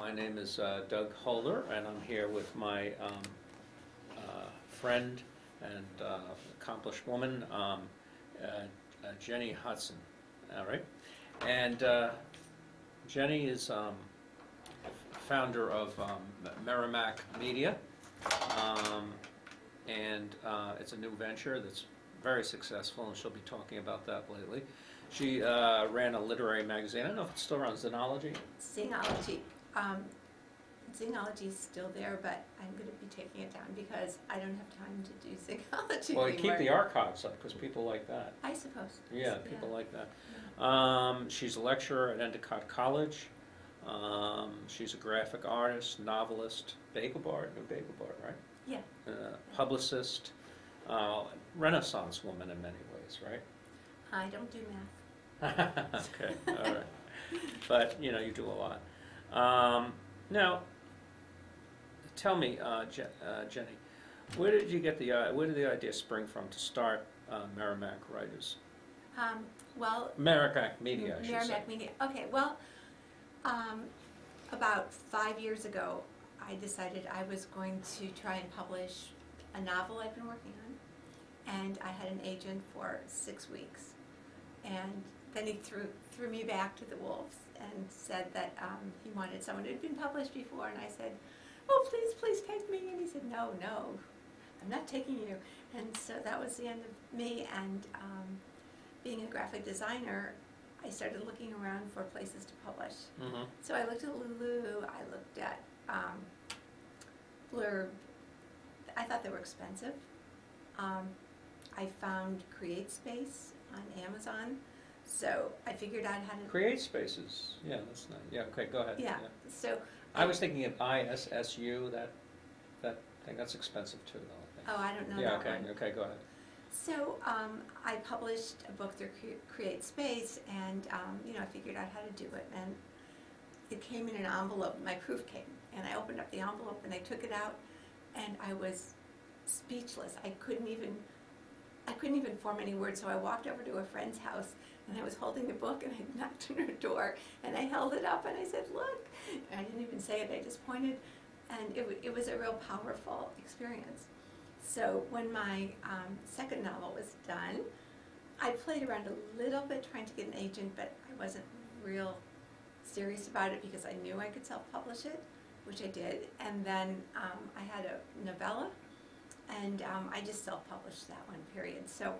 My name is Doug Holder, and I'm here with my friend and accomplished woman, Jenny Hudson. All right, and Jenny is founder of Merrimack Media, and it's a new venture that's very successful, and she'll be talking about that lately. She ran a literary magazine. I don't know if it's still around, Xenology? Xenology. Xenology is still there, but I'm going to be taking it down because I don't have time to do Xenology Well, you anymore. keep the archives up because people like that. I suppose. Yeah, people like that. She's a lecturer at Endicott College. She's a graphic artist, novelist, bagel bar, right? Yeah. Publicist, Renaissance woman in many ways, right? I don't do math. Okay, all right. But, you know, you do a lot. Now, tell me, Jenny, where did you get where did the idea spring from to start Merrimack Writers? Merrimack Media, I should say. Merrimack Media. Okay, well, about 5 years ago, I decided I was going to try and publish a novel I've been working on, and I had an agent for 6 weeks. And then he threw me back to the wolves and said that he wanted someone who had been published before, and I said, "Oh, please take me." And he said, "No, I'm not taking you." And so that was the end of me. And being a graphic designer, I started looking around for places to publish. Mm-hmm. So I looked at Lulu. I looked at Blurb. I thought they were expensive. I found CreateSpace on Amazon, so I figured out how to... CreateSpaces, yeah, that's nice. Yeah, okay, go ahead. Yeah, so... I was thinking of ISSU, that thing, that's expensive too, though, I think. Oh, I don't know that one. Yeah, okay, go ahead. So I published a book through CreateSpace, and I figured out how to do it, and it came in an envelope. My proof came, and I opened up the envelope, and I took it out, and I was speechless. I couldn't even form any words, so I walked over to a friend's house, and I was holding the book, and I knocked on her door, and I held it up, and I said, "Look." And I didn't even say it, I just pointed, and it was a real powerful experience. So when my second novel was done, I played around a little bit trying to get an agent, but I wasn't real serious about it because I knew I could self-publish it, which I did, and then I had a novella, and I just self-published that one, period. So,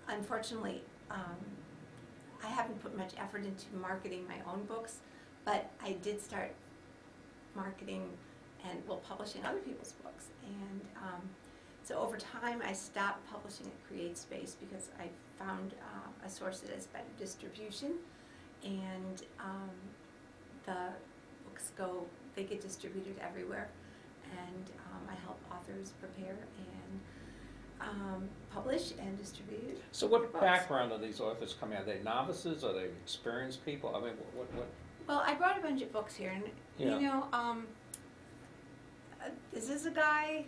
unfortunately, I haven't put much effort into marketing my own books, but I did start marketing and, publishing other people's books. And so over time, I stopped publishing at CreateSpace because I found a source that has better distribution, and the books they get distributed everywhere. And I help authors prepare and publish and distribute. So what background are these authors coming out? Are they novices? Are they experienced people? I mean, what? Well, I brought a bunch of books here, and this is a guy,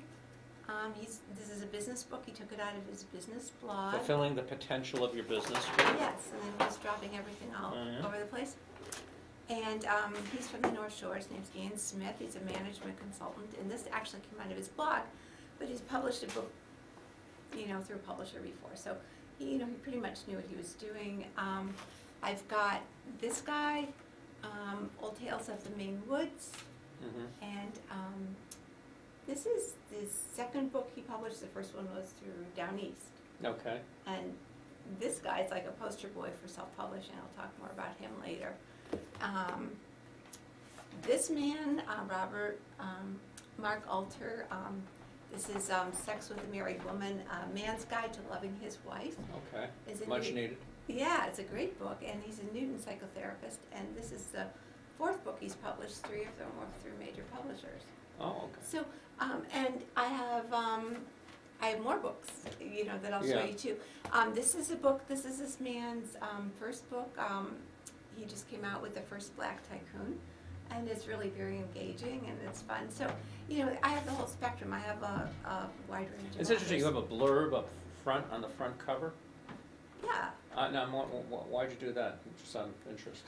this is a business book. He took it out of his business blog. Fulfilling the potential of your business. Yes, and then he's dropping everything all over the place. And he's from the North Shore. His name's Ian Smith. He's a management consultant, and this actually came out of his blog, but he's published a book, through a publisher before. So he pretty much knew what he was doing. I've got this guy, Old Tales of the Maine Woods, and this is the second book he published. The first one was through Down East. Okay. And this guy's like a poster boy for self-publishing. I'll talk more about him later. This man, Mark Alter, this is Sex with a Married Woman, A Man's Guide to Loving His Wife. Okay, much needed. Yeah, it's a great book, and he's a Newton psychotherapist, and this is the fourth book he's published. 3 of them were through major publishers. Oh, okay. So, and I have more books, that I'll show you too. This is this man's first book. He just came out with the first Black Tycoon, and it's really very engaging and it's fun. So, I have the whole spectrum. I have a wide range of It's interesting, you have a blurb up front on the front cover? Yeah. Now, why'd you do that? Just out of interest.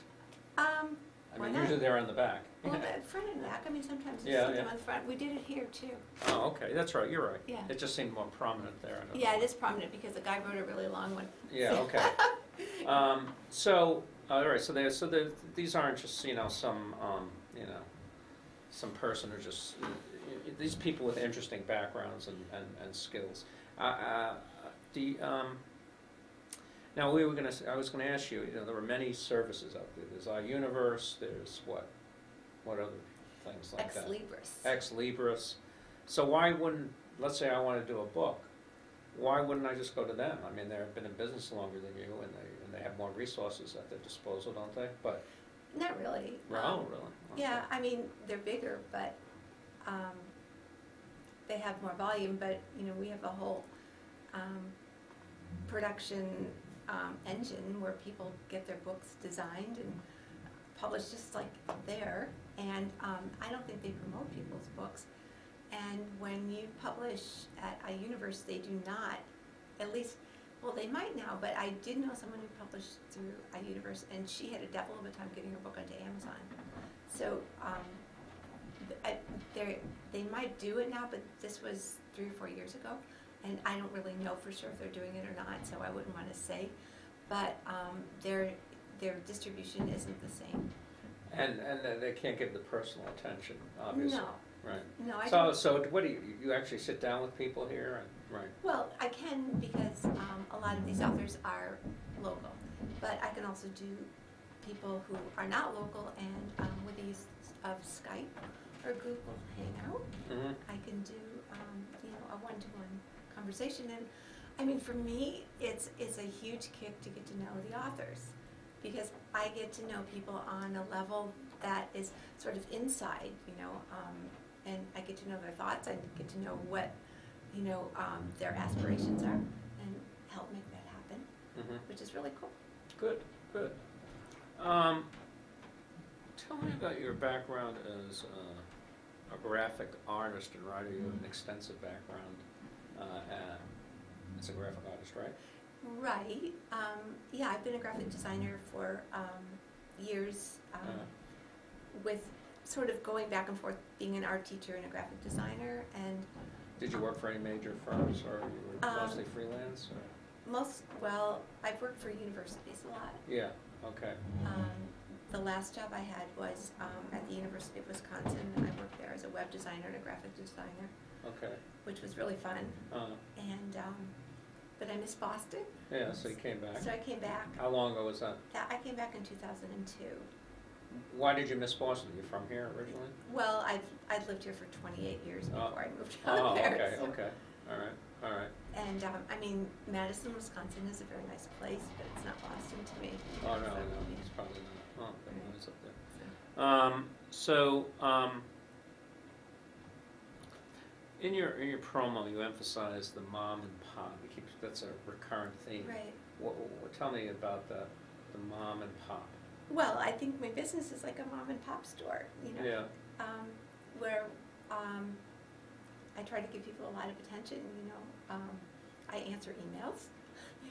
I Why mean, not? usually they're on the back. Well, the front and back, I mean, sometimes you Yeah, see them yeah. on the front. We did it here too. Oh, okay, that's right, you're right. Yeah. It just seemed more prominent there. I don't Yeah, know. it is prominent because the guy wrote a really long one. Yeah, okay. All right, so these aren't just, some, some person who just, these people with interesting backgrounds and skills. Now I was gonna ask you, there were many services out there. There's iUniverse, there's what other things like Ex that? Libris. Ex Libris. So why wouldn't, let's say I want to do a book, why wouldn't I just go to them? I mean, they've been in business longer than you, and they have more resources at their disposal, don't they? But Not really. really? Okay. Yeah, I mean, they're bigger, but they have more volume, but, we have a whole production engine where people get their books designed and published just like there, and I don't think they promote people's books. And when you publish at iUniverse, they do not, at least, well, they might now, but I did know someone who published through iUniverse, and she had a devil of a time getting her book onto Amazon. So they might do it now, but this was 3 or 4 years ago, and I don't really know for sure if they're doing it or not, so I wouldn't want to say. But their distribution isn't the same. And they can't give the personal attention, obviously. No. Right. No, I So don't. so what do you actually sit down with people here and right? Well, I can because a lot of these authors are local, but I can also do people who are not local, and with the use of Skype or Google Hangout, Mm-hmm. I can do a one-to-one conversation. And I mean, for me, it's a huge kick to get to know the authors, because I get to know people on a level that is sort of inside, and I get to know their thoughts. I get to know what, their aspirations are, and help make that happen, Mm-hmm. which is really cool. Good. Tell me about your background as a graphic artist and writer. You have an extensive background as a graphic artist, right? Right. Yeah, I've been a graphic designer for years, with sort of going back and forth, being an art teacher and a graphic designer. And Did you work for any major firms, or you were mostly freelance? Or? I've worked for universities a lot. Yeah. Okay. The last job I had was at the University of Wisconsin, and I worked there as a web designer and a graphic designer, Okay. which was really fun. And but I missed Boston. Yeah. So you came back. So I came back. How long ago was that? I came back in 2002. Why did you miss Boston? You from here originally? Well, I'd lived here for 28 years before I moved Oh, out there. okay. So. Okay. All right. And I mean, Madison, Wisconsin is a very nice place, but it's not Boston to me. Oh no, So, it's probably not. Oh, very nice up there. So. In your promo, you emphasize the mom and pop. That's a recurrent theme. Right. Tell me about the mom and pop. Well, I think my business is like a mom and pop store, Yeah. where I try to give people a lot of attention. I answer emails.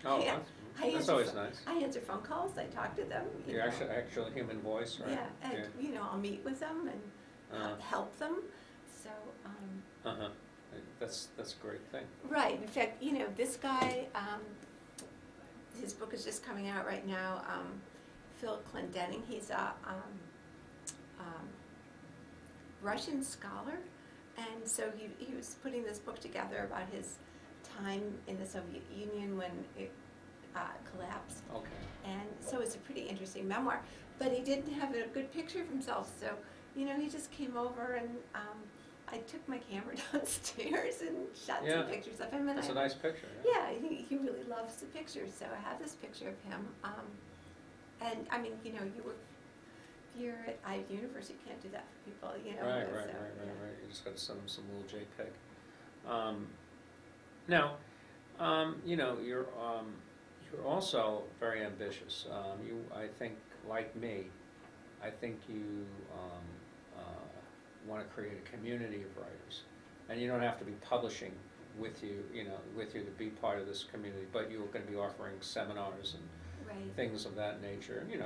Oh, Yeah. that's always nice. I answer phone calls. I talk to them. You're actual human voice, right? Yeah, and I'll meet with them and help them. So. That's a great thing. Right. In fact, this guy, his book is just coming out right now. Phil Clendenning. He's a Russian scholar, and so he was putting this book together about his time in the Soviet Union when it collapsed. Okay. And so it's a pretty interesting memoir. But he didn't have a good picture of himself, so he just came over, and I took my camera downstairs and shot some pictures of him. And That's a nice picture. Yeah, he really loves the pictures, so I have this picture of him. And I mean, you're at iUniverse, you can't do that for people, Right. So, You just got to send them some little JPEG. Now, you're also very ambitious. I think, like me, I think you want to create a community of writers, and you don't have to be publishing with you to be part of this community, but you're going to be offering seminars and right. things of that nature. You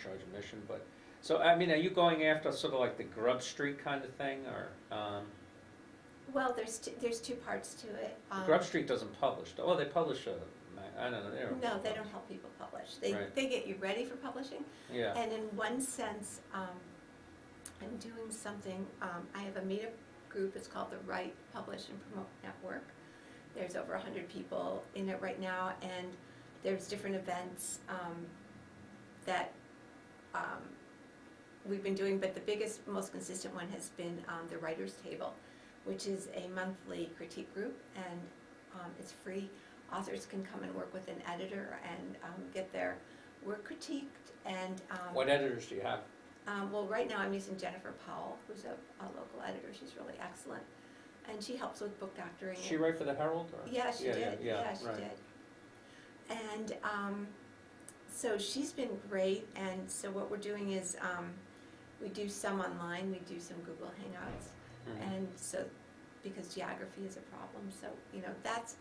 charge admission, but So, I mean, are you going after sort of like the Grub Street kind of thing, or? Well, there's two parts to it. Grub Street doesn't publish. Oh, they publish I don't know. No, they don't help people publish. Right. They get you ready for publishing. Yeah. And in one sense, I'm doing something. I have a meetup group. It's called the Write, Publish, and Promote Network. There's over 100 people in it right now, and there's different events that we've been doing, but the biggest, most consistent one has been the Writers' Table, which is a monthly critique group, and it's free. Authors can come and work with an editor and get their work critiqued. And what editors do you have? well, right now I'm using Jennifer Powell, who's a local editor. She's really excellent, and she helps with book doctoring. Did she write for the Herald? Or? Yeah, she did. Yeah, she right. did. And so she's been great. And so what we're doing is we do some online, we do some Google Hangouts, and so because geography is a problem, so that's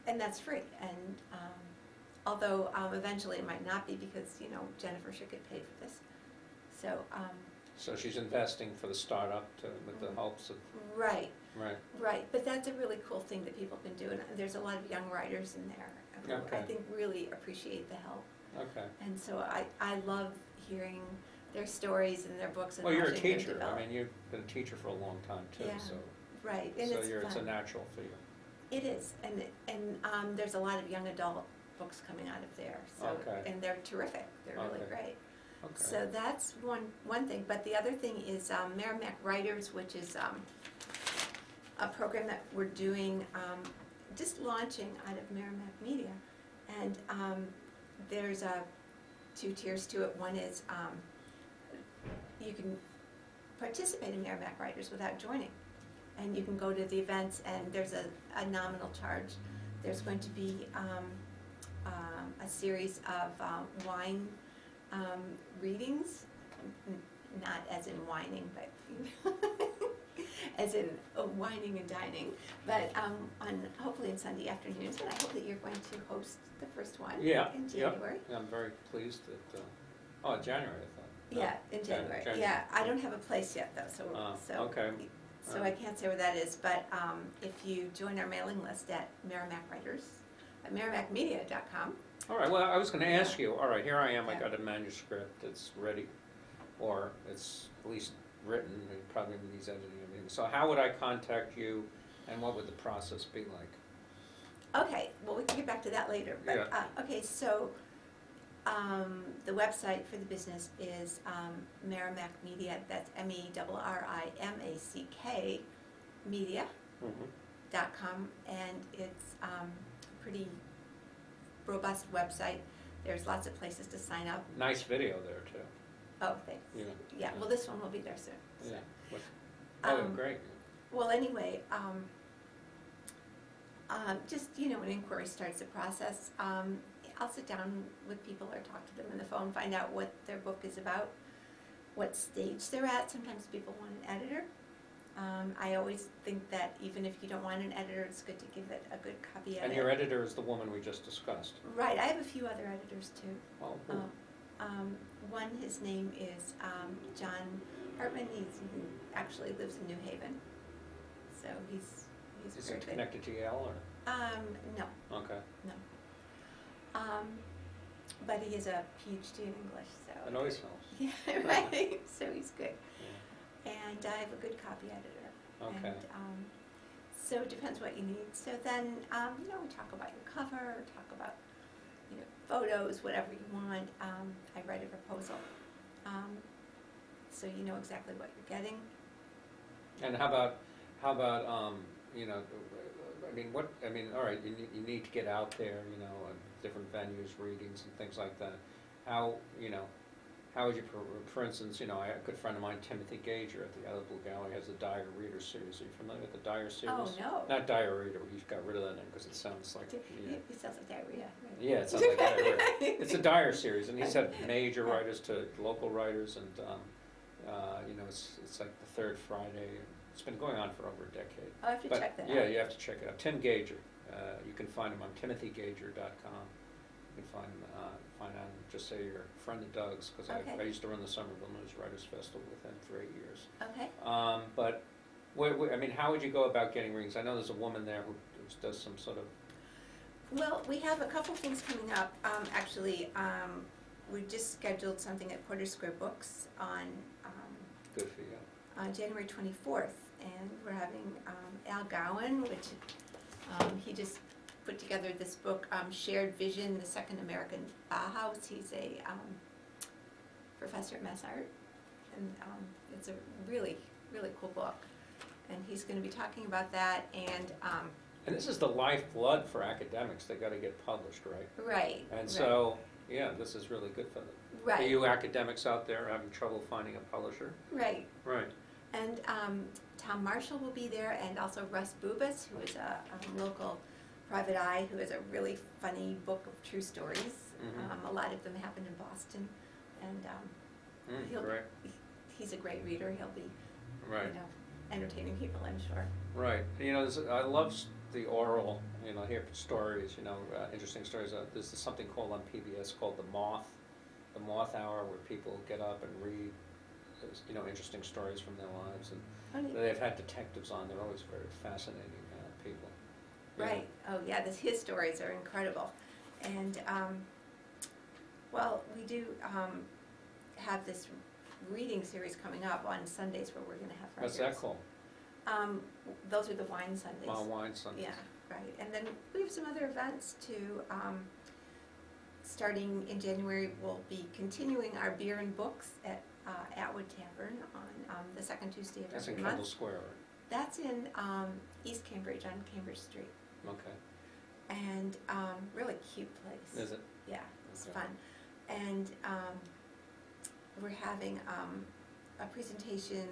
and that's free. And although eventually it might not be, because Jennifer should get paid for this. So so she's investing for the startup with the hopes of right. Right. But that's a really cool thing that people can do, and there's a lot of young writers in there who I think really appreciate the help. Okay. And so I love hearing their stories and their books. And well, you're a watching them teacher. develop. I mean, you've been a teacher for a long time too. Yeah. So right. And so it's it's a fun. natural for you. It is, and there's a lot of young adult books coming out of there. So and they're terrific. They're really great. Okay. So that's one thing. But the other thing is Merrimack Writers, which is a program that we're doing, just launching out of Merrimack Media. And there's two tiers to it. One is you can participate in Merrimack Writers without joining. And you can go to the events, and there's a nominal charge. There's going to be a series of wine readings, not as in whining, but as in whining and dining, but hopefully on Sunday afternoons. And I hope that you're going to host the first one in January. Yeah, I'm very pleased that, January I thought. Yeah, in January. Yeah, I don't have a place yet though, so I can't say where that is, but if you join our mailing list at Merrimack Writers, at merrimackmedia.com. All right, well, I was going to ask you, all right, here I am, I got a manuscript that's ready, or it's at least written, it probably needs editing and everything. So how would I contact you, and what would the process be like? Okay, well, we can get back to that later, but, okay, so the website for the business is Merrimack Media, that's MERRIMACK media.com, and it's a pretty robust website. There's lots of places to sign up. Nice video there, too. Oh, thanks. Yeah, well, this one will be there soon. So. Yeah. Great. Well, anyway, just, when inquiry starts the process, I'll sit down with people or talk to them on the phone, find out what their book is about, what stage they're at. Sometimes people want an editor. I always think that even if you don't want an editor, it's good to give it a good copy of it. And your editor is the woman we just discussed. Right. I have a few other editors, too. Oh, cool. One, his name is John Hartman. He actually lives in New Haven. So he's Is very it good. connected to Yale, or? No. Okay. No. But he has a PhD in English, so. It always helps. Yeah, right. So he's good. Yeah. And I have a good copy editor. Okay. And so it depends what you need. So then, we talk about your cover, talk about, photos, whatever you want. I write a proposal. So you know exactly what you're getting. And how about all right, you need to get out there, different venues, readings and things like that. How would you, for instance, a good friend of mine, Timothy Gager at the Other Blue Gallery, has the Dire Reader series. Are you familiar with the Dire series? Oh, no. Not Dire Reader, he's got rid of that name because it sounds like... It sounds like diarrhea. Right? Yeah, it sounds like diarrhea. It's a Dire series, and he's had major writers to local writers, and it's like the third Friday. It's been going on for over a decade. I'll have to check that out. Yeah, you have to check it out. Tim Gager. You can find him on timothygager.com. You can find out, just say you're a friend of Doug's, because Okay. I used to run the Somerville News Writers Festival with him for 8 years. Okay. But, I mean, how would you go about getting readings? I know there's a woman there who does some sort of... Well, we have a couple things coming up. Actually, we just scheduled something at Porter Square Books on Good for you. January 24th, and we're having Al Gowan, which he just put together this book, Shared Vision, the Second American Bauhaus. He's a professor at Mass Art, and it's a really, really cool book. And he's going to be talking about that, And this is the lifeblood for academics. They got to get published, right? Right. And so, yeah, this is really good for them. Right. Are you academics out there having trouble finding a publisher? Right. Right. And Tom Marshall will be there, and also Russ Bubas, who is a local private eye, who has a really funny book of true stories. Mm-hmm. A lot of them happened in Boston, and he's a great reader. He'll be, right. Entertaining people, I'm sure. Right. I love the oral, hear stories, interesting stories. There's something called on PBS called The Moth Hour, where people get up and read, interesting stories from their lives. And they've had detectives on. They're always very fascinating people. Right. Oh, yeah. His stories are incredible. And, well, we do have this reading series coming up on Sundays where we're going to have writers. What's that called? Those are the Wine Sundays. Wine Sundays. Yeah, right. And then we have some other events too. Starting in January, we'll be continuing our beer and books at Atwood Tavern on the second Tuesday of That's every in month. Kendall Square, right? That's in East Cambridge on Cambridge Street. Okay. And really cute place. Is it? Yeah, it's Okay. fun. And we're having a presentation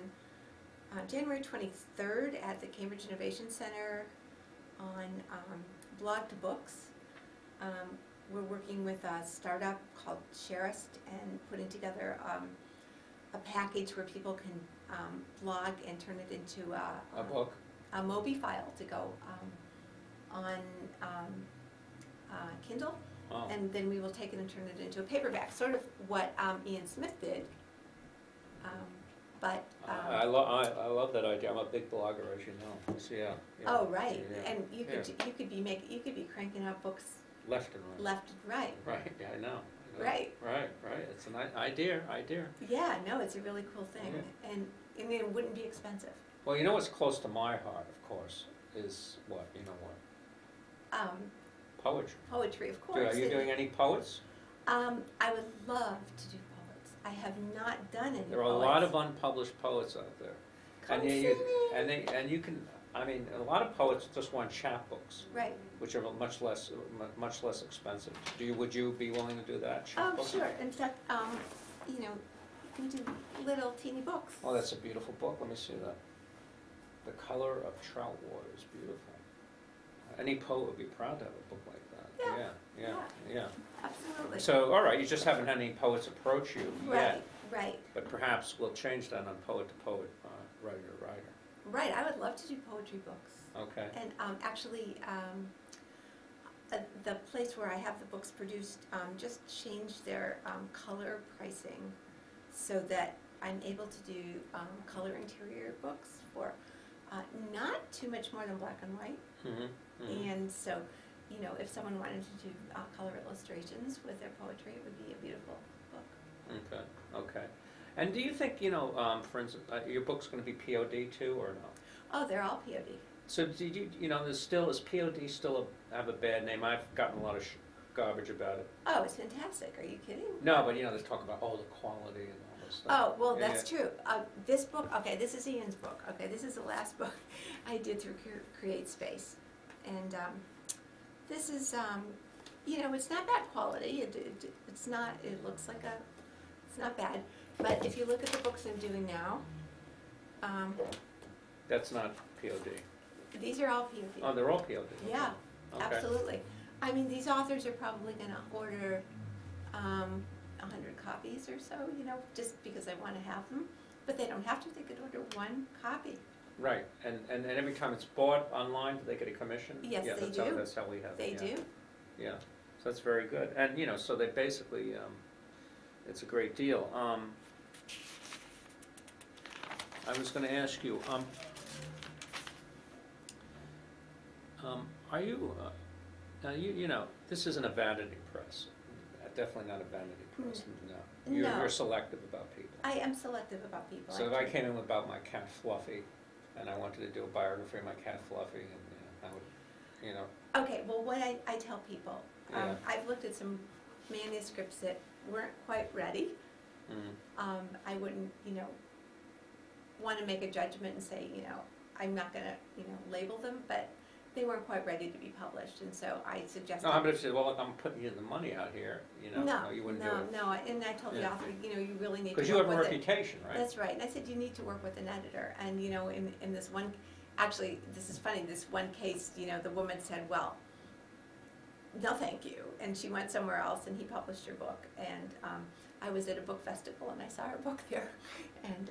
on January 23rd at the Cambridge Innovation Center on Blog to Books. We're working with a startup called Sharist and putting together a package where people can blog and turn it into A book? a Mobi file to go on Kindle. Oh. And then we will take it and turn it into a paperback, sort of what Ian Smith did. I love that idea. I'm a big blogger, as you know. So, yeah. Oh, right. Yeah. And you could be cranking out books Left and right. left and right. Right. Yeah, I know. Right. Right. It's an idea. Yeah, no, it's a really cool thing, and it wouldn't be expensive. Well, what's close to my heart, of course, is what? Poetry. Poetry, of course. Are you doing any poets? I would love to do poets. I have not done any. There are a lot of unpublished poets out there. Come and see me. And you can. A lot of poets just want chapbooks, Right. which are much less expensive. Would you be willing to do that? Chapbooks? Sure. In fact, you can do little teeny books. Oh, that's a beautiful book. Let me see that. The Color of Trout Water is beautiful. Any poet would be proud to have a book like that. Yeah. Absolutely. So, all right, you just haven't had any poets approach you yet. Right. But perhaps we'll change that on poet to poet, writer to writer. Right. I would love to do poetry books. Okay. And actually, the place where I have the books produced just changed their color pricing so that I'm able to do color interior books for not too much more than black and white. Mm-hmm. And so, if someone wanted to do color illustrations with their poetry, it would be a beautiful book. Okay. And do you think, for instance, your book's going to be POD too, or no? Oh, they're all POD. So did you, is POD still have a bad name? I've gotten a lot of garbage about it. Oh, it's fantastic. Are you kidding? No, but there's talk about the quality and all this stuff. Oh, well, that's true. This book, this is Ian's book. this is the last book I did through Create Space. And this is, it's not bad quality. It's not, it looks like it's not bad. But if you look at the books I'm doing now. That's not POD. These are all POD. Oh, they're all POD. Yeah, okay. Absolutely. These authors are probably going to order 100 copies or so, just because I want to have them. But they don't have to. They could order one copy. Right. And every time it's bought online, do they get a commission? Yes, they do. That's how we have They it. do. Yeah. So that's very good. And, you know, so they basically, it's a great deal. I was going to ask you, are you, now you know, this isn't a vanity press. Definitely not a vanity press, no. You're selective about people. I am selective about people. So if I came in about my cat Fluffy, and I wanted to do a biography of my cat Fluffy, and I would, you know. Okay, well, what I tell people, I've looked at some manuscripts that weren't quite ready. I wouldn't, you know, want to make a judgment and say, you know, I'm not going to, you know, label them, but they weren't quite ready to be published, and so I suggested. No, but if you said, well, I'm putting you the money out here, you know, no, you wouldn't do it. No, and I told the author, you know, you really need to work with it. Because you have a reputation, right? That's right, and I said, you need to work with an editor, and, you know, in this one, actually, this is funny, this one case, you know, the woman said, well, no thank you, and she went somewhere else, and he published her book, and I was at a book festival, and I saw her book there, and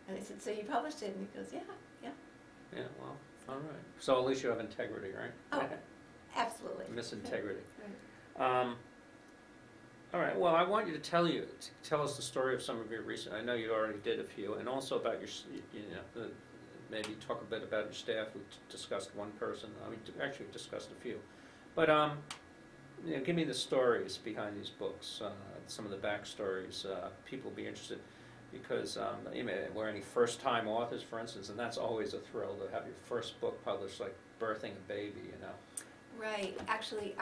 and I said, so you published it, and he goes, yeah. Yeah, well, all right. So at least you have integrity, right? Oh, absolutely. Miss integrity. Right. All right, well, I want you to tell us the story of some of your recent, I know you already did a few, and also about your, you know, maybe talk a bit about your staff. We discussed one person, actually we discussed a few. But, you know, give me the stories behind these books, some of the backstories. People will be interested. Because you know, we're any first-time authors, for instance, and that's always a thrill to have your first book published, like birthing a baby, you know. Right. Actually,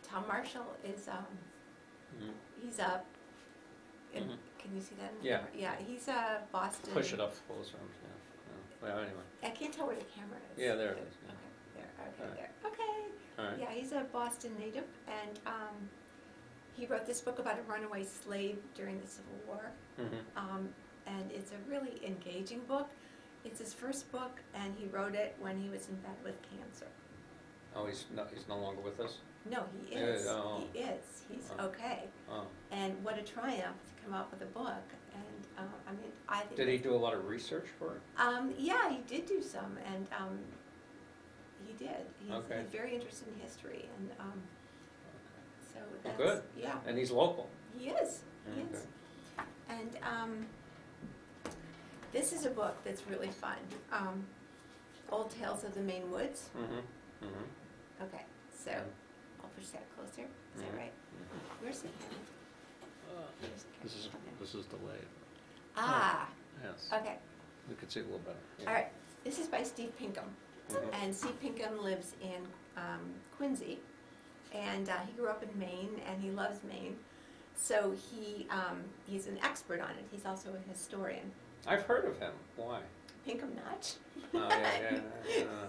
Tom Marshall is he's a. Can you see that? Yeah. Yeah, he's a Boston. Push it up closer. Yeah. Well, anyway. I can't tell where the camera is. Yeah, there it is. Yeah. Okay. There. Okay. Right. There. Okay. All right. Yeah, he's a Boston native, and he wrote this book about a runaway slave during the Civil War, and it's a really engaging book. It's his first book, and he wrote it when he was in bed with cancer. Oh, he's no longer with us? No, he is. He is. He's okay. And what a triumph to come out with a book. And I mean, I think. Did he do a lot of research for it? Yeah, he did do some, and he did. He's very interested in history, and so that's good. Yeah. And he's local. He is. He is. And this is a book that's really fun. Old Tales of the Maine Woods. Okay, so I'll push that closer. Is that right? Where's the camera? This is delayed. Ah. Yes. Okay. We could see it a little better. Yeah. All right. This is by Steve Pinkham, and Steve Pinkham lives in Quincy, and he grew up in Maine, and he loves Maine. So he's an expert on it. He's also a historian. I've heard of him. Why? Pinkham Notch. Oh, yeah.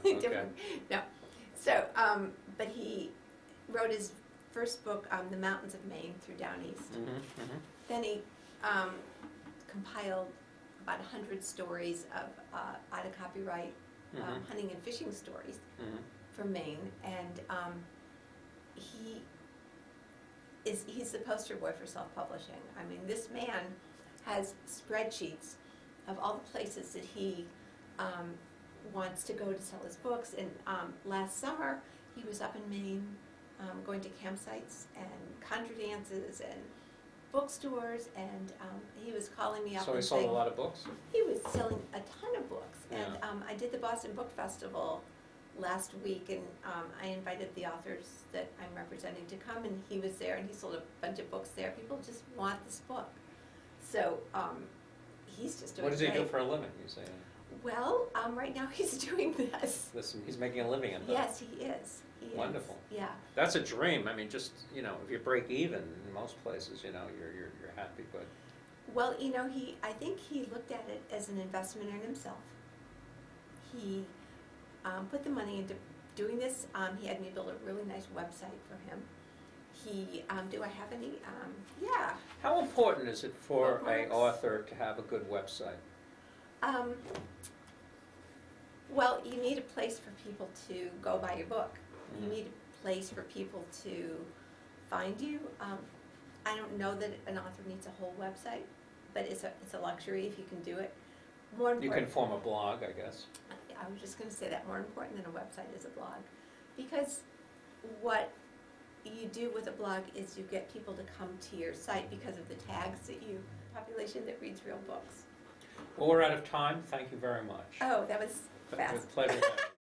Okay. Different. No. So, but he wrote his first book, The Mountains of Maine Through Down East. Then he compiled about 100 stories of out of copyright hunting and fishing stories from Maine, and he's the poster boy for self-publishing. I mean, this man has spreadsheets of all the places that he wants to go to sell his books. And last summer, he was up in Maine going to campsites and contra dances and bookstores, and he was calling me up. So he sold a lot of books? He was selling a ton of books. Yeah. And I did the Boston Book Festival last week, and I invited the authors that I'm representing to come, and he was there, and he sold a bunch of books there. People just want this book. So he's just doing What does he great. do for a living, you say? Well, right now he's doing this. Listen, he's making a living at that. Yes, he is. He Wonderful. Is. Yeah. That's a dream. I mean, just, you know, if you break even in most places, you know, you're happy, but. Well, you know, I think he looked at it as an investment in himself. He put the money into doing this. He had me build a really nice website for him. He, do I have any? Yeah. How important is it for an author to have a good website? Well, you need a place for people to go buy your book. You need a place for people to find you. I don't know that an author needs a whole website, but it's a luxury if you can do it. More important, You can form a blog, I guess. I was just going to say that more important than a website is a blog, because what you do with a blog is you get people to come to your site because of the tags that you, population that reads real books. Well, we're out of time. Thank you very much. Oh, that was It fast. was a pleasure.